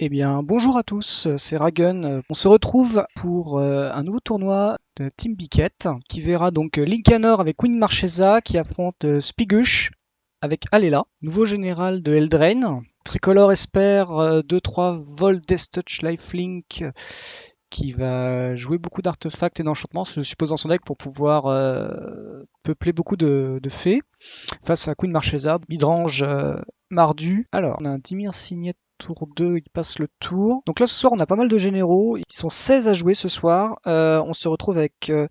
Eh bien, bonjour à tous, c'est Ragun. On se retrouve pour un nouveau tournoi de Team Biquette qui verra donc Linkanor avec Queen Marchesa qui affronte Spigush avec Alela, nouveau général de Eldraine. Tricolore espère 2-3 Vol Death Touch Lifelink qui va jouer beaucoup d'artefacts et d'enchantements, je suppose dans son deck pour pouvoir peupler beaucoup de fées face à Queen Marchesa, midrange mardu. Alors, on a un Dimir Signet tour 2, il passe le tour. Donc là, ce soir, on a pas mal de généraux. Ils sont 16 à jouer ce soir. On se retrouve avec, de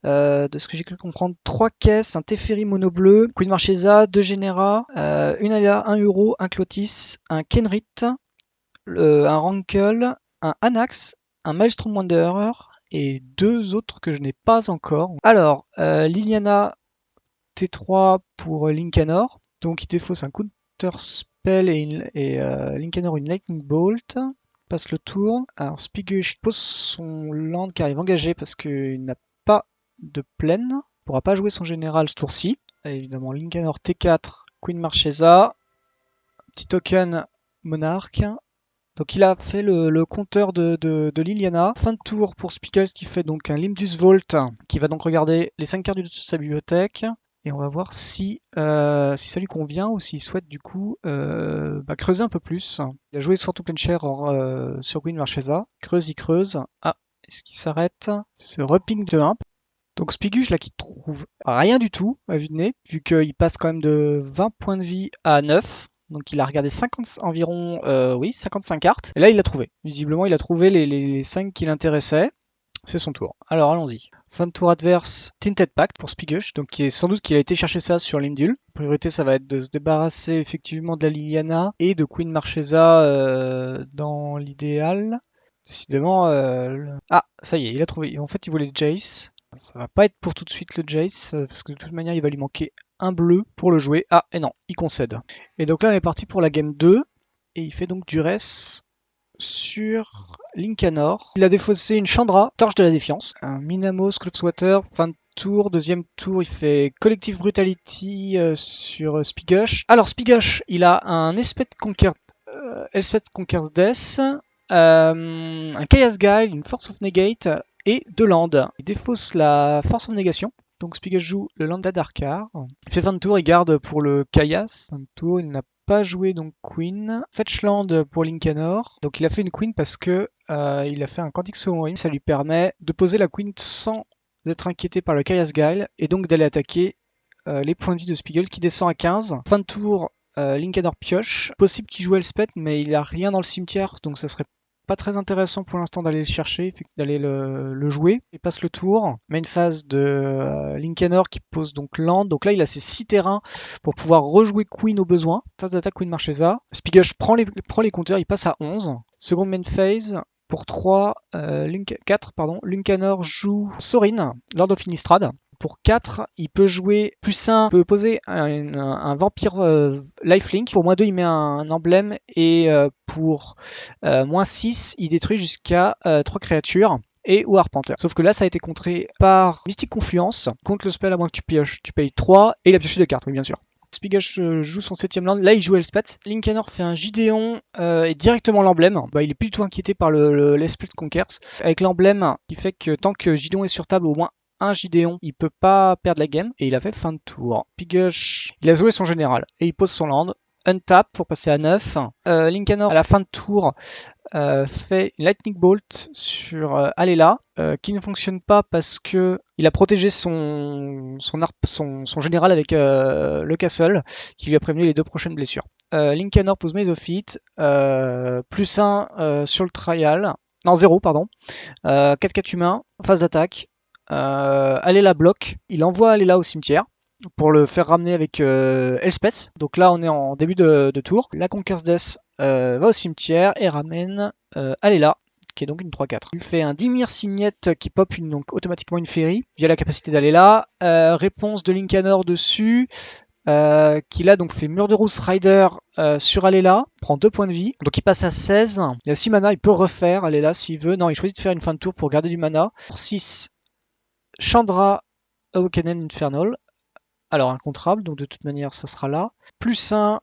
ce que j'ai pu comprendre, 3 caisses, un Teferi mono bleu, Queen Marchesa, 2 Généra, une Alia, un Uro, un Clotis, un Kenrit, un Rankle, un Anax, un Maelstrom Wanderer et 2 autres que je n'ai pas encore. Alors, Liliana T3 pour Linkanor. Donc il défausse un Counter Spell et Linkanor une Lightning Bolt. Passe le tour. Alors Spigush pose son land car il va engager parce qu'il n'a pas de plaine. Il pourra pas jouer son général ce tour-ci. Évidemment Linkanor T4, Queen Marchesa, petit token Monarque. Donc il a fait le compteur de Liliana. Fin de tour pour Spiegel qui fait donc un Limdus Vault qui va donc regarder les 5 cartes de sa bibliothèque. Et on va voir si ça lui convient ou s'il souhaite du coup creuser un peu plus. Il a joué sur tout plein cher sur Queen Marchesa. Creuse, il creuse. Ah, est-ce qu'il s'arrête? Se reping de 1. Donc Spigush là qui trouve rien du tout à vue de nez, vu qu'il passe quand même de 20 points de vie à 9. Donc il a regardé 50 environ, oui, 55 cartes. Et là il l'a trouvé. Visiblement il a trouvé les 5 qui l'intéressaient. C'est son tour. Alors allons-y. Fin de tour adverse, Tinted Pact pour Spigush, donc qui est sans doute qu'il a été chercher ça sur Limdul. La priorité ça va être de se débarrasser effectivement de la Liliana et de Queen Marchesa dans l'idéal. Décidément, ah ça y est, il a trouvé. En fait il voulait Jace. Ça va pas être pour tout de suite le Jace, parce que de toute manière il va lui manquer un bleu pour le jouer. Ah et non, il concède. Et donc là on est parti pour la game 2, et il fait donc Duress sur Linkanor. Il a défaussé une Chandra, Torche de la Défiance, un Minamo, Swatter, fin de tour, deuxième tour, il fait Collective Brutality sur Spigush. Alors Spigush, il a un Elspeth Conquer's Death, un Chaos Guile, une Force of Negate et 2 landes. Il défausse la Force of Negation. Donc Spigush joue le land d'Adarkar. Il fait fin de tour, il garde pour le Chaos. Fin de tour, il n'a pas joué donc Queen. Fetchland pour Linkanor. Donc il a fait une Queen parce que il a fait un Cantic Sovereign. Ça lui permet de poser la Queen sans être inquiété par le Chaos Guile et donc d'aller attaquer les points de vie de Spiegel qui descend à 15. Fin de tour, Linkanor pioche. Possible qu'il joue Elspeth, mais il a rien dans le cimetière, donc ça serait pas très intéressant pour l'instant d'aller le chercher, d'aller le jouer. Il passe le tour. Main phase de Linkanor qui pose donc land. Donc là, il a ses 6 terrains pour pouvoir rejouer Queen au besoin. Phase d'attaque Queen Marchesa. Spigush prend les compteurs, il passe à 11. Seconde main phase. Pour 4, Linkanor joue Sorin, Lord of Innistrad. Pour 4, il peut jouer plus 1, il peut poser un vampire lifelink. Pour moins 2, il met un emblème. Et pour moins 6, il détruit jusqu'à 3 créatures et ou Arpenter. Sauf que là, ça a été contré par Mystique Confluence. Contre le spell, à moins que tu pioches, tu payes 3. Et il a pioché 2 cartes, oui, bien sûr. Spigash joue son 7ème land, là il joue Elspeth. Linkanor fait un Gideon et directement l'emblème. Il est plus du tout inquiété par l'Elspeth Conquers. Avec l'emblème qui fait que tant que Gideon est sur table, au moins un Gideon, il peut pas perdre la game. Et il a fait fin de tour. Spigash, il a joué son général et il pose son land. Untap pour passer à 9. Linkanor à la fin de tour fait une Lightning Bolt sur Alela qui ne fonctionne pas parce que il a protégé son général avec le castle qui lui a prévenu les 2 prochaines blessures. Linkanor pose Maze of It, plus 1 sur le trial, non 0 pardon, 4-4 humains, phase d'attaque, Alela bloque, il envoie Alela au cimetière pour le faire ramener avec Elspeth. Donc là, on est en début de tour. La Conquer's Death va au cimetière et ramène Alela, qui est donc une 3-4. Il fait un Dimir Signet qui pop donc automatiquement une Féerie via la capacité d'Alela. Réponse de Linkanor dessus. Qui là donc fait Murderous Rider sur Alela, prend 2 points de vie, donc il passe à 16. Il a 6 mana, il peut refaire Alela s'il veut. Non, il choisit de faire une fin de tour pour garder du mana. Pour 6, Chandra Awakening Infernal. Alors incontrable, donc de toute manière ça sera là. Plus 1,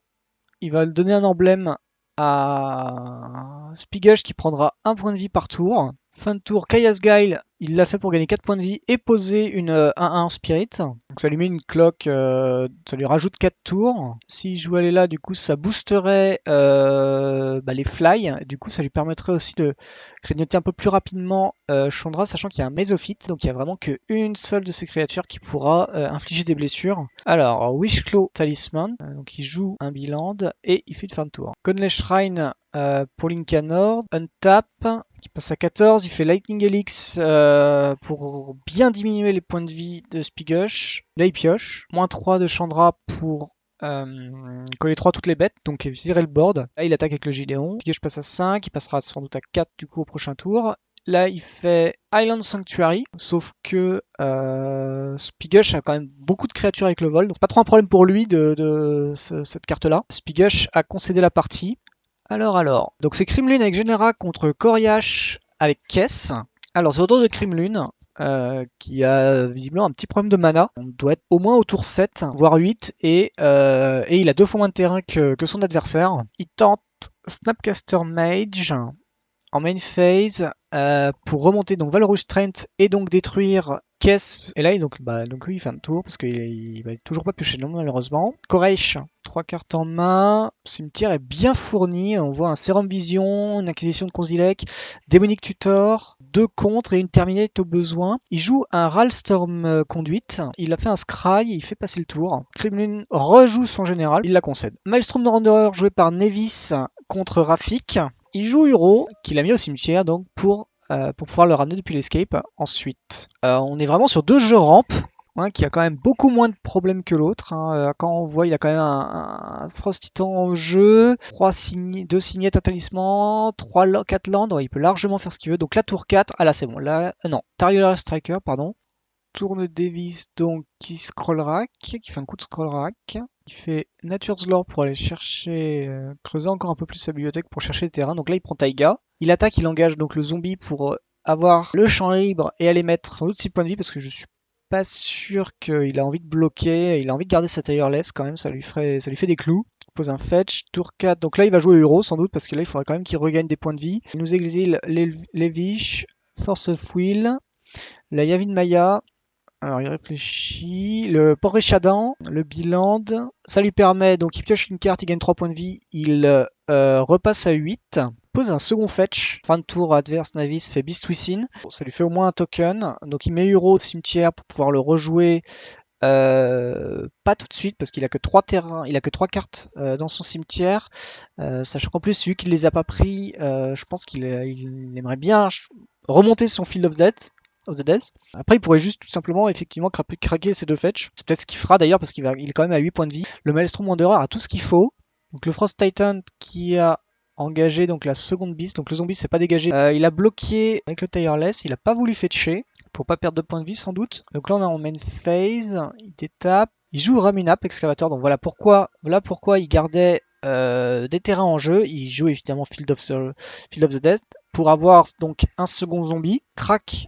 il va donner un emblème à Spigush qui prendra 1 point de vie par tour. Fin de tour, Kayas Guile, il l'a fait pour gagner 4 points de vie et poser une 1-1 Spirit. Donc ça lui met une cloque, ça lui rajoute 4 tours. S'il joue aller là, du coup ça boosterait les fly. Du coup ça lui permettrait aussi de grignoter un peu plus rapidement Chandra, sachant qu'il y a un Mesophyte, donc il n'y a vraiment qu'une seule de ces créatures qui pourra infliger des blessures. Alors, Wishclaw Talisman, donc il joue un Biland et il fait une fin de tour. Conley Shrine pour Linkanor, Untap, qui passe à 14, il fait Lightning Helix pour bien diminuer les points de vie de Spigush. Là il pioche. Moins 3 de Chandra pour coller 3 toutes les bêtes, donc virer le board. Là il attaque avec le Gideon. Spigush passe à 5, il passera sans doute à 4 du coup au prochain tour. Là, il fait Island Sanctuary, sauf que Spigush a quand même beaucoup de créatures avec le vol, donc c'est pas trop un problème pour lui cette carte-là. Spigush a concédé la partie. Alors. Donc c'est Crimlune avec Genera contre Coriache avec Kess. Alors c'est au tour de Crimlune. Qui a visiblement un petit problème de mana. On doit être au moins au tour 7, voire 8, et il a 2 fois moins de terrain que son adversaire. Il tente Snapcaster Mage en main phase pour remonter donc Valrouge Strength et donc détruire Kess. Et là, donc lui, il fait un tour parce qu'il va toujours pas piocher non malheureusement. Koreish, 3 cartes en main. Cimetière est bien fourni. On voit un Serum Vision, une Acquisition de Konzilek, Démonique Tutor, 2 contre et une Terminate au besoin. Il joue un Ralstorm Conduit. Il a fait un Scry, il fait passer le tour. Crimlune rejoue son général, il la concède. Maelstrom de Wanderer joué par Nevis contre Rafik. Il joue Uro, qu'il a mis au cimetière donc pour pouvoir le ramener depuis l'escape. Ensuite, on est vraiment sur 2 jeux ramp, qui a quand même beaucoup moins de problèmes que l'autre. Quand on voit, il a quand même un Frost Titan en jeu, 2 signettes, un talisman, 4 lands, il peut largement faire ce qu'il veut. Donc la tour 4, ah là c'est bon, là, non, Tariola Striker, pardon. Tourne Davis donc qui scroll rack, qui fait un coup de scroll rack. Il fait Nature's Lore pour aller chercher, creuser encore un peu plus sa bibliothèque pour chercher le terrain. Donc là il prend Taiga. Il attaque, il engage donc le zombie pour avoir le champ libre et aller mettre sans doute 6 points de vie parce que je suis pas sûr qu'il a envie de bloquer. Il a envie de garder sa tireless quand même, ça lui fait des clous. Il pose un fetch, tour 4. Donc là il va jouer Euro sans doute parce que là il faudrait quand même qu'il regagne des points de vie. Il nous exile Levish, Force of Will, la Yavin Maya. Alors il réfléchit, le port Réchadan, le Biland, ça lui permet, donc il pioche une carte, il gagne 3 points de vie, il repasse à 8, pose un second fetch, fin de tour adverse Navis fait Beast Within, ça lui fait au moins un token, donc il met Uro au cimetière pour pouvoir le rejouer, pas tout de suite parce qu'il a que 3 terrains, il a que 3 cartes dans son cimetière, sachant qu'en plus vu qu'il les a pas pris, je pense qu'il aimerait bien remonter son Field of the Death. Après, il pourrait juste tout simplement effectivement craquer ces 2 fetch. C'est peut-être ce qu'il fera d'ailleurs parce qu'il est quand même à 8 points de vie. Le Maelstrom Wanderer a tout ce qu'il faut. Donc le Frost Titan qui a engagé donc la seconde beast. Donc le zombie s'est pas dégagé. Il a bloqué avec le Tireless. Il a pas voulu fetcher pour pas perdre de points de vie sans doute. Donc là on est en main phase. Il détape. Il joue Ramunap Excavator. Donc voilà pourquoi il gardait des terrains en jeu. Il joue évidemment Field of the Death pour avoir donc un second zombie. Crack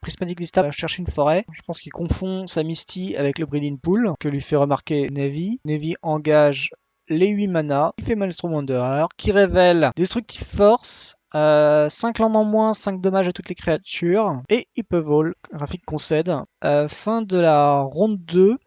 Prismatic Vista va chercher une forêt. Je pense qu'il confond sa Misty avec le Breeding Pool que lui fait remarquer Navy. Navy engage les 8 mana. Il fait Maelstrom Wanderer qui révèle Destructive Force. 5 landes en moins, 5 dommages à toutes les créatures. Et il peut vol. Graphique concède. Fin de la ronde 2.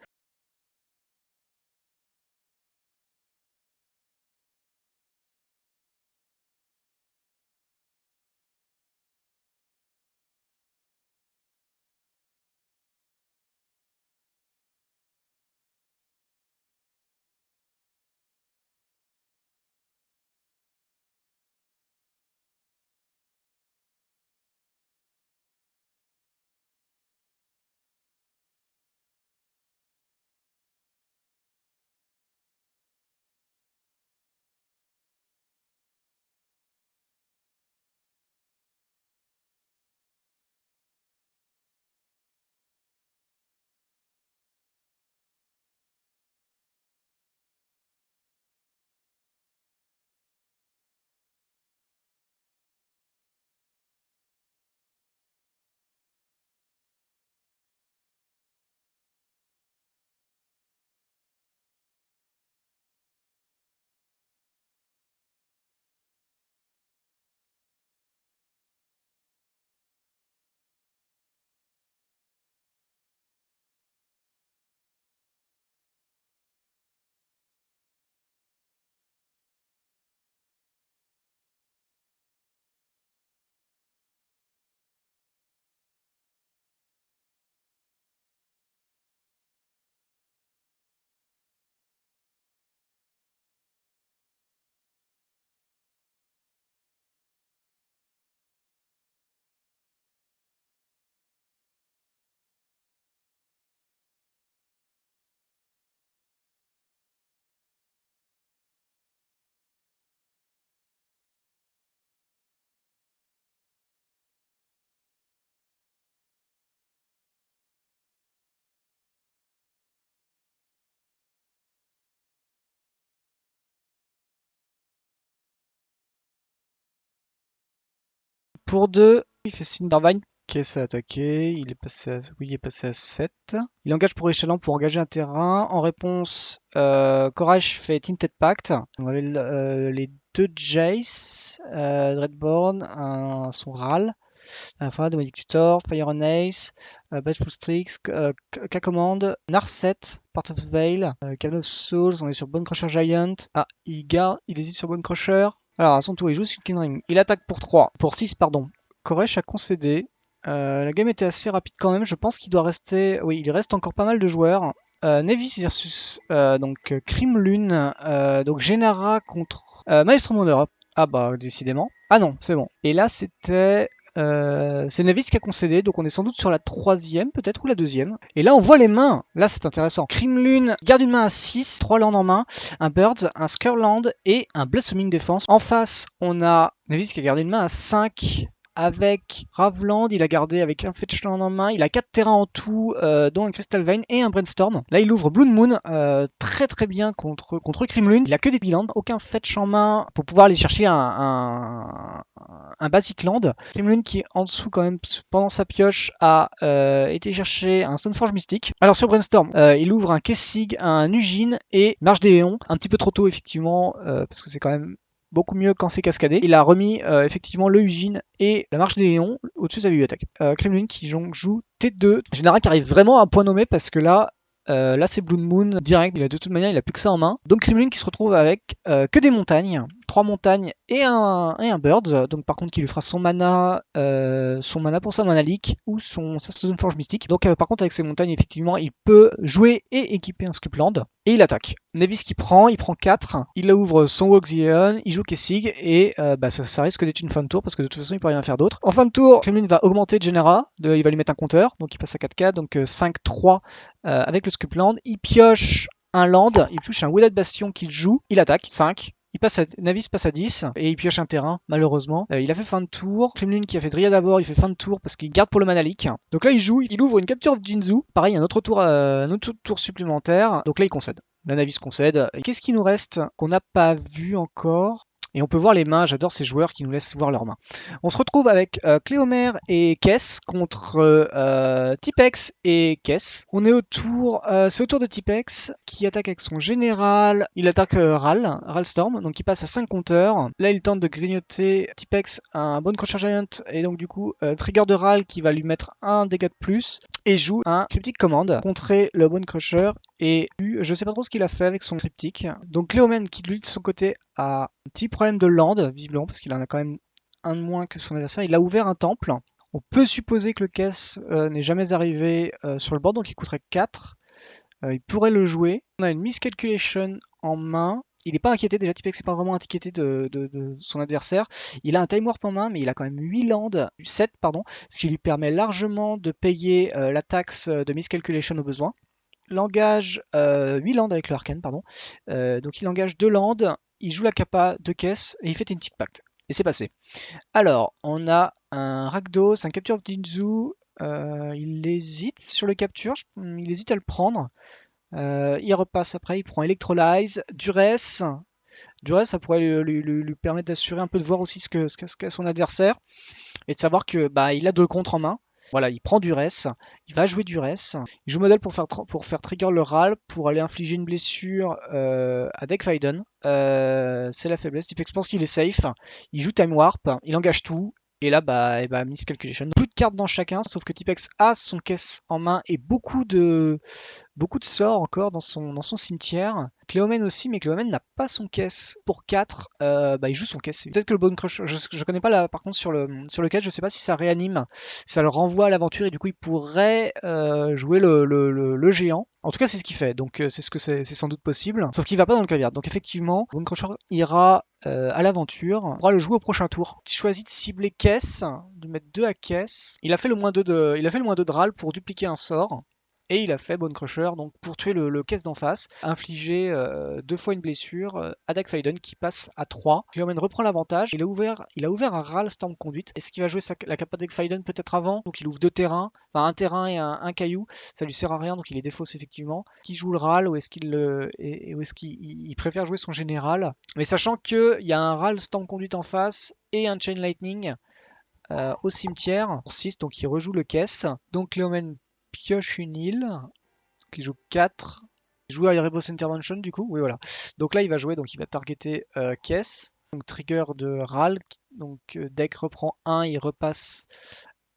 Pour 2, il fait Cindervine. Kess a attaqué, il est passé à, oui, il est passé à 7. Il engage pour échelon pour engager un terrain. En réponse, Koresh fait Tinted Pact. On avait les 2 Jace, Dreadborn, son Ral. Enfin, Dominic Tutor, Fire and Ace, Bateful Strix, K-Command, Narset, Part of Veil, Cabinet of Souls, on est sur Bone Crusher Giant. Ah, il hésite sur Bone Crusher. Alors, à son tour, il joue Silken Ring. Il attaque pour 3, pour 6, pardon. Koresh a concédé. La game était assez rapide quand même. Je pense qu'il doit rester. Oui, il reste encore pas mal de joueurs. Nevis versus Crim Lune. Donc Genara contre Maestro Moneur. Ah bah, décidément. Ah non, c'est bon. Et là, c'était. C'est Nevis qui a concédé, donc on est sans doute sur la 3e peut-être ou la 2e. Et là on voit les mains, là c'est intéressant. Crim Lune garde une main à 6, 3 landes en main, un Birds, un Skurland et un Blossoming Defense. En face on a Nevis qui a gardé une main à 5 avec Ravland, il a gardé avec un Fetchland en main, il a 4 terrains en tout, dont un Crystal Vein et un Brainstorm. Là il ouvre Blood Moon, très très bien contre Crim Lune. Il a que des bilands, aucun Fetch en main pour pouvoir aller chercher un Basic Land. Crim Lune qui en dessous quand même pendant sa pioche a été chercher un Stoneforge Mystique. Alors sur Brainstorm, il ouvre un Kessig, un Ugin et Marche des Éons. Un petit peu trop tôt effectivement, parce que c'est quand même beaucoup mieux quand c'est cascadé. Il a remis effectivement le Ugin et la Marche des Éons au-dessus de sa bibliothèque. Crim Lune qui joue T2. Général qui arrive vraiment à un point nommé parce que là c'est Blood Moon direct, de toute manière il a plus que ça en main. Donc Crim Lune qui se retrouve avec que des montagnes, 3 montagnes et un Birds, donc par contre qui lui fera son mana pour sa mana leak ou sa Stoneforge Mystique. Donc par contre avec ces montagnes effectivement il peut jouer et équiper un Sculptland. Et il attaque. Nevis qui prend, il prend 4, il ouvre son Walk the Eon, il joue Kessig et ça risque d'être une fin de tour parce que de toute façon il peut rien faire d'autre. En fin de tour, Crim Lune va augmenter Genera, il va lui mettre un compteur, donc il passe à 4K, donc 5-3 avec le Sculptland. Il pioche un land, il touche un Wooded Bastion qu'il joue, il attaque, 5. Nevis passe à 10 et il pioche un terrain, malheureusement. Il a fait fin de tour. Crim Lune qui a fait Dryad d'abord, il fait fin de tour parce qu'il garde pour le mana leak. Donc là il joue, il ouvre une capture de Jinzu. Pareil, un autre tour supplémentaire. Donc là il concède. La Navis concède. Qu'est-ce qui nous reste qu'on n'a pas vu encore ? Et on peut voir les mains, j'adore ces joueurs qui nous laissent voir leurs mains. On se retrouve avec Cléomer et Kess contre Tipex et Kess. On est c'est au tour de Tipex qui attaque avec son général. Il attaque Ralstorm, donc il passe à 5 compteurs. Là il tente de grignoter Tipex un Bone Crusher Giant et donc du coup trigger de Ral qui va lui mettre un dégât de plus et joue un Cryptic Command, contrer le Bone Crusher et je sais pas trop ce qu'il a fait avec son cryptique. Donc Cléomen qui lui de son côté a un petit problème de land visiblement parce qu'il en a quand même un de moins que son adversaire. Il a ouvert un temple. On peut supposer que le Kess n'est jamais arrivé sur le board donc il coûterait 4. Il pourrait le jouer. On a une miscalculation en main. Il n'est pas inquiété, déjà Tipex n'est pas vraiment inquiété de son adversaire. Il a un Time Warp en main, mais il a quand même 8 landes, 7 pardon, ce qui lui permet largement de payer la taxe de miscalculation au besoin. Il engage 8 landes avec le Arcane, pardon. Donc il engage 2 landes, il joue la Kappa de Kess et il fait une Tic Pact. Et c'est passé. Alors, on a un Rakdos, un Capture of Jinzu. Il hésite sur le capture, il hésite à le prendre. Il repasse après, il prend Electrolyze, Duress. Duress, ça pourrait lui permettre d'assurer un peu de voir aussi ce qu'a son adversaire et de savoir que il a 2 contres en main. Voilà, il prend Duress, il va jouer Duress, il joue modèle pour faire trigger le Ral, pour aller infliger une blessure à Deckfaiden. C'est la faiblesse, je pense qu'il est safe, il joue Time Warp, il engage tout, et là, miscalculation. Plus de cartes dans chacun, sauf que Tipex a son caisse en main et beaucoup de sorts encore dans son cimetière. Cléomen aussi, mais Cléomen n'a pas son caisse pour 4. Il joue son caisse. Peut-être que le Bone Crusher, je connais pas là, par contre sur le caisse, je sais pas si ça réanime, ça le renvoie à l'aventure et du coup il pourrait jouer le géant. En tout cas, c'est ce qu'il fait, donc c'est sans doute possible. Sauf qu'il va pas dans le caviar. Donc effectivement, Bone Crusher ira à l'aventure. On pourra le jouer au prochain tour. Il choisit de cibler caisse, de mettre 2 à caisse. Il a fait le moins 2 de Ral pour dupliquer un sort. Et il a fait Bone Crusher donc pour tuer le caisse d'en face, infliger 2 fois une blessure à Deckfaiden qui passe à 3. Cléomen reprend l'avantage. Il a ouvert un Ral Storm Conduit. Est-ce qu'il va jouer la capa Deckfaiden peut-être avant? Donc il ouvre 2 terrains, enfin un terrain et un caillou. Ça lui sert à rien donc il est défausse effectivement. Qui joue le Ral ou est-ce qu'il préfère jouer son général? Mais sachant qu'il y a un Ral Storm Conduit en face et un Chain Lightning. au cimetière pour 6, donc il rejoue le caisse. Donc Cléomène pioche une île, donc il joue 4. Il joue à Erebos Intervention du coup, oui voilà. Donc là il va jouer, donc il va targeter caisse. Donc trigger de Ral, donc deck reprend 1, il repasse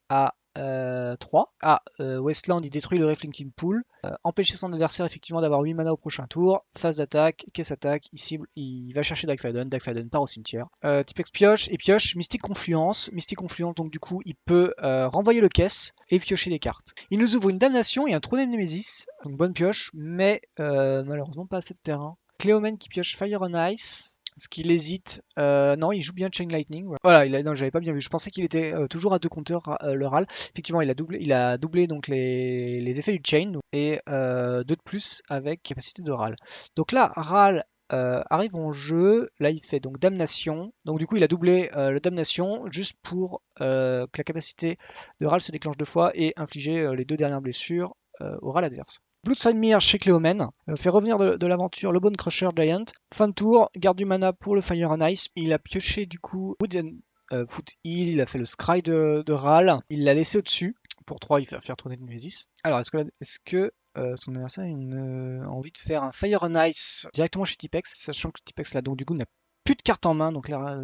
à 3. Westland, il détruit le Reflecting Pool. Empêcher son adversaire effectivement d'avoir 8 mana au prochain tour. Phase d'attaque, caisse attaque, il cible, il va chercher Dagfaden. Dagfaden part au cimetière. Tipex pioche et pioche Mystic Confluence. Mystic Confluence, donc du coup, il peut renvoyer le caisse et piocher des cartes. Il nous ouvre une Damnation et un Trône de Nemesis. Donc bonne pioche, mais malheureusement pas assez de terrain. Cléomène qui pioche Fire on Ice. Est-ce qu'il hésite? Non, il joue bien Chain Lightning. Voilà, non, j'avais pas bien vu. Je pensais qu'il était toujours à 2 compteurs le RAL. Effectivement, il a doublé donc les effets du Chain et 2 de plus avec capacité de RAL. Donc là, RAL arrive en jeu. Là, il fait donc Damnation. Donc du coup, il a doublé le Damnation juste pour que la capacité de RAL se déclenche 2 fois et infliger les 2 dernières blessures au RAL adverse. Bloodsightmere chez Cléomène fait revenir de l'aventure le Bone Crusher Giant. Fin de tour, garde du mana pour le Fire and Ice. Il a pioché du coup Wooden Foot Hill, il a fait le Scry de Ral, il l'a laissé au-dessus. Pour 3, il va faire tourner de Nemesis. Alors, est-ce que son adversaire a envie de faire un Fire and Ice directement chez Tipex, sachant que Tipex là, donc du coup, n'a plus de cartes en main, donc là,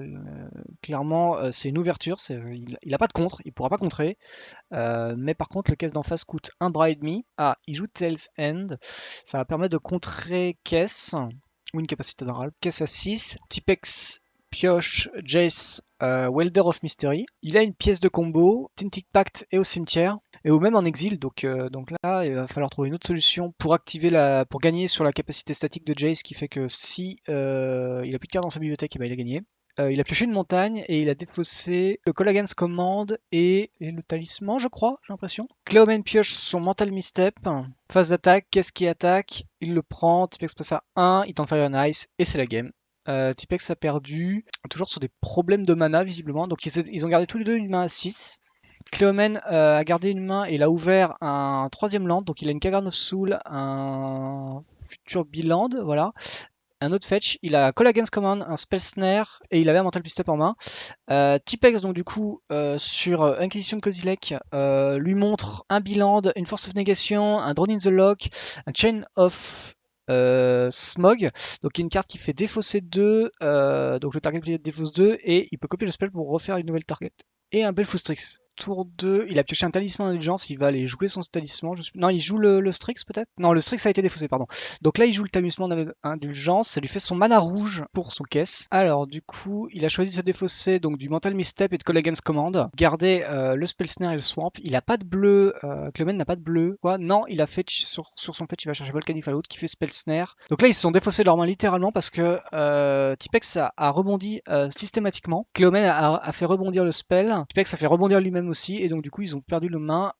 clairement, c'est une ouverture. Il n'a pas de contre, il pourra pas contrer. Mais par contre, le caisse d'en face coûte 1 bras et demi. Ah, il joue Tail's End. Ça va permettre de contrer caisse ou une capacité d'oral. Caisse à 6. Tipex pioche Jace Welder of Mystery. Il a une pièce de combo. Tintic Pact est au cimetière. Et ou même en exil. Donc là, il va falloir trouver une autre solution pour pour gagner sur la capacité statique de Jace, qui fait que si il a plus de cartes dans sa bibliothèque, il a gagné. Il a pioché une montagne et il a défaussé le Collagen's Command et le talisman, je crois, j'ai l'impression. Cléomène pioche son Mental Misstep. Phase d'attaque, qu'est-ce qui attaque? Il le prend, Tipex passe à 1, il tente Fire and Ice et c'est la game. Tipex a perdu, toujours sur des problèmes de mana visiblement, donc ils ont gardé tous les deux une main à 6. Cléomène a gardé une main et il a ouvert un troisième land, donc il a une Cavern of Soul, un futur Biland, voilà. Un autre fetch, il a Call Against Command, un Spell Snare et il avait un Mental Step en main. Tipex, donc du coup, sur Inquisition de Kozilek, lui montre un Biland, une Force of Negation, un Drone in the Lock, un Chain of Smog, donc une carte qui fait défausser 2, donc le target player défausse 2 et il peut copier le spell pour refaire une nouvelle target. Et un Belfustrix. Tour 2, il a pioché un talisman d'indulgence, il va aller jouer son talisman. Non, il joue le Strix peut-être. Non, le Strix a été défaussé, pardon. Donc là, il joue le talisman d'indulgence, ça lui fait son mana rouge pour son caisse. Alors, du coup, il a choisi de se défausser donc du Mental Misstep et de Call Against Command. Garder le Spell Snare et le Swamp. Il a pas de bleu, Cléomène n'a pas de bleu. Quoi? Non, il a fait sur son fetch, il va chercher Volcanic Fallout qui fait Spell Snare. Donc là, ils se sont défaussés de leurs mains littéralement parce que Tipex a rebondi systématiquement. Cléomène a fait rebondir le spell. Tipex a fait rebondir lui-même aussi et donc du coup ils ont perdu le main.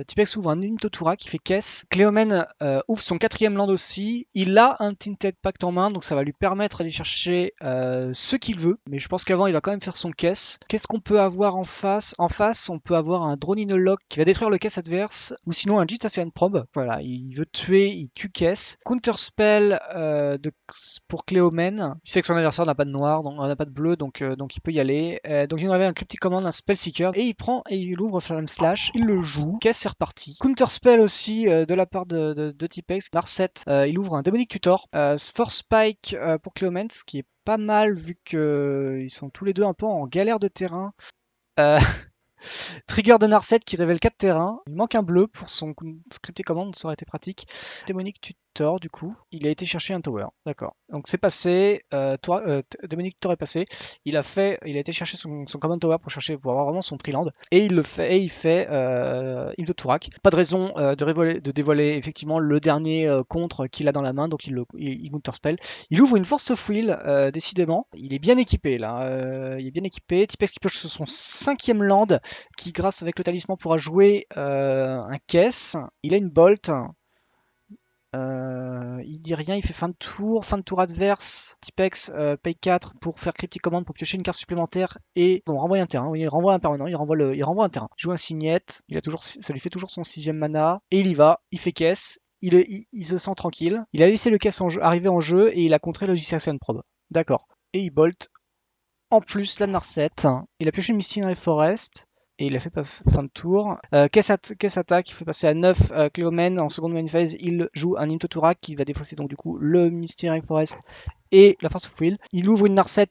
Tipex ouvre un Nimtotura qui fait caisse. Cléomène ouvre son 4ème land aussi. Il a un Tinted Pact en main, donc ça va lui permettre d'aller chercher ce qu'il veut. Mais je pense qu'avant il va quand même faire son caisse. Qu'est-ce qu'on peut avoir en face? En face, on peut avoir un Drone in a Lock qui va détruire le caisse adverse, ou sinon un Gitassian Probe. Voilà, il veut tuer, il tue caisse. Counter spell pour Cléomène. Il sait que son adversaire n'a pas de noir, donc n'a pas de bleu, donc il peut y aller. Donc il nous avait un Cryptic Command, un Spellseeker, et il prend et il ouvre Flame Slash, il le joue, caisse c'est reparti. Counter spell aussi de la part de Tipex. Narset, il ouvre un Demonic Tutor. Force Spike pour Cléomène, ce qui est pas mal vu que ils sont tous les deux un peu en galère de terrain. Trigger de Narset qui révèle 4 terrains. Il manque un bleu pour son Cryptic Command, ça aurait été pratique. Démonic Tutor, du coup, il a été chercher un tower. D'accord. Donc c'est passé. Démonic Tutor est passé. Il a été chercher son Command Tower pour avoir vraiment son Triland. Et il le fait. Et il fait Île de Tourak. Pas de raison de dévoiler effectivement le dernier contre qu'il a dans la main. Donc il counterspell. Il ouvre une Force of Will, décidément. Il est bien équipé là. Il est bien équipé. Tipex qui pioche son 5ème land, qui grâce avec le talisman pourra jouer un caisse. Il a une bolt. Il dit rien, il fait fin de tour adverse. Tipex paye 4 pour faire Cryptic Command pour piocher une carte supplémentaire et renvoyer un terrain. Oui, il renvoie un permanent, il renvoie un terrain. Il joue un signette, ça lui fait toujours son 6ème mana et il y va, il fait caisse. Il se sent tranquille. Il a laissé le caisse arriver en jeu et il a contré le Gitaxian Probe. D'accord. Et il bolt en plus la Narset. Il a pioché une Misty dans les Forests. et il a fait fin de tour. Caisse attaque, il fait passer à 9 Cléomen. En seconde main phase, il joue un Into Turak qui va défausser donc du coup le Mysterious Forest et la Force of Will. Il ouvre une Narset,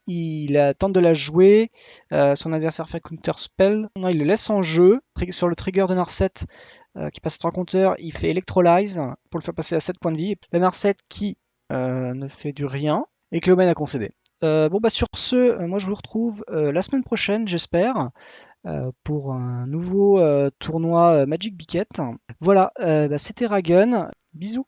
il tente de la jouer. Son adversaire fait Counter Spell. Non, il le laisse en jeu. Sur le trigger de Narset qui passe à 3 compteurs, il fait Electrolyze pour le faire passer à 7 points de vie. La Narset qui ne fait du rien et Cléomen a concédé. Bon bah sur ce, moi je vous retrouve la semaine prochaine j'espère pour un nouveau tournoi Magic Biquette. Voilà, bah, c'était Ragun, bisous.